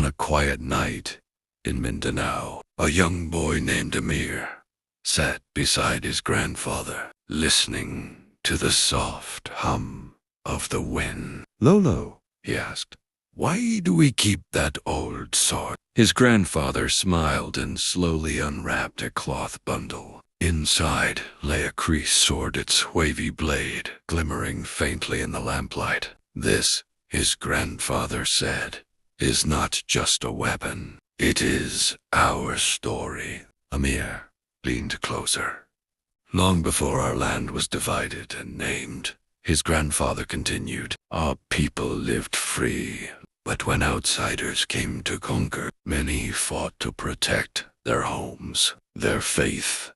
a quiet night in Mindanao, a young boy named Amir sat beside his grandfather, listening to the soft hum of the wind. "Lolo," he asked, "why do we keep that old sword?" His grandfather smiled and slowly unwrapped a cloth bundle. Inside lay a KRIS sword, its wavy blade glimmering faintly in the lamplight. "This," his grandfather said, "is not just a weapon. It is our story." Amir leaned closer. "Long before our land was divided and named," his grandfather continued, "our people lived free. But when outsiders came to conquer, many fought to protect their homes, their faith,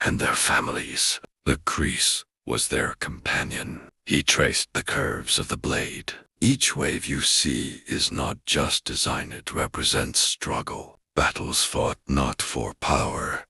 and their families. The KRIS was their companion." He traced the curves of the blade. "Each wave you see is not just designed to represent struggle. Battles fought not for power,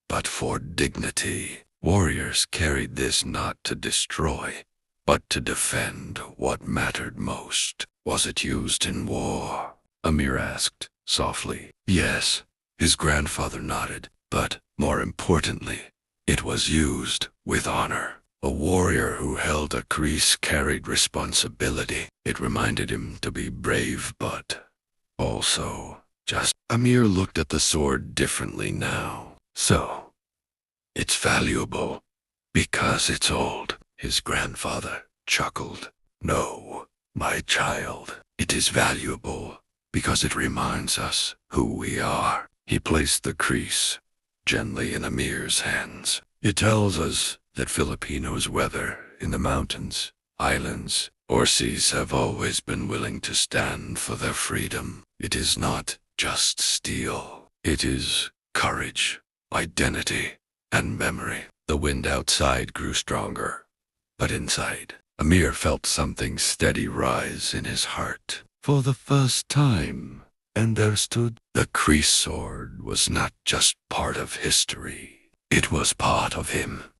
but for dignity. Warriors carried this not to destroy, but to defend what mattered most." "Was it used in war?" Amir asked softly. "Yes," his grandfather nodded, "but more importantly, it was used with honor. A warrior who held a KRIS carried responsibility. It reminded him to be brave, but also just." Amir looked at the sword differently now. "So, it's valuable because it's old," his grandfather chuckled. "No, my child, it is valuable because it reminds us who we are." He placed the KRIS gently in Amir's hands. "It tells us that Filipinos, whether in the mountains, islands, or seas, have always been willing to stand for their freedom. It is not just steel. It is courage, identity, and memory." The wind outside grew stronger, but inside, Amir felt something steady rise in his heart. For the first time, understood, the KRIS sword was not just part of history. It was part of him.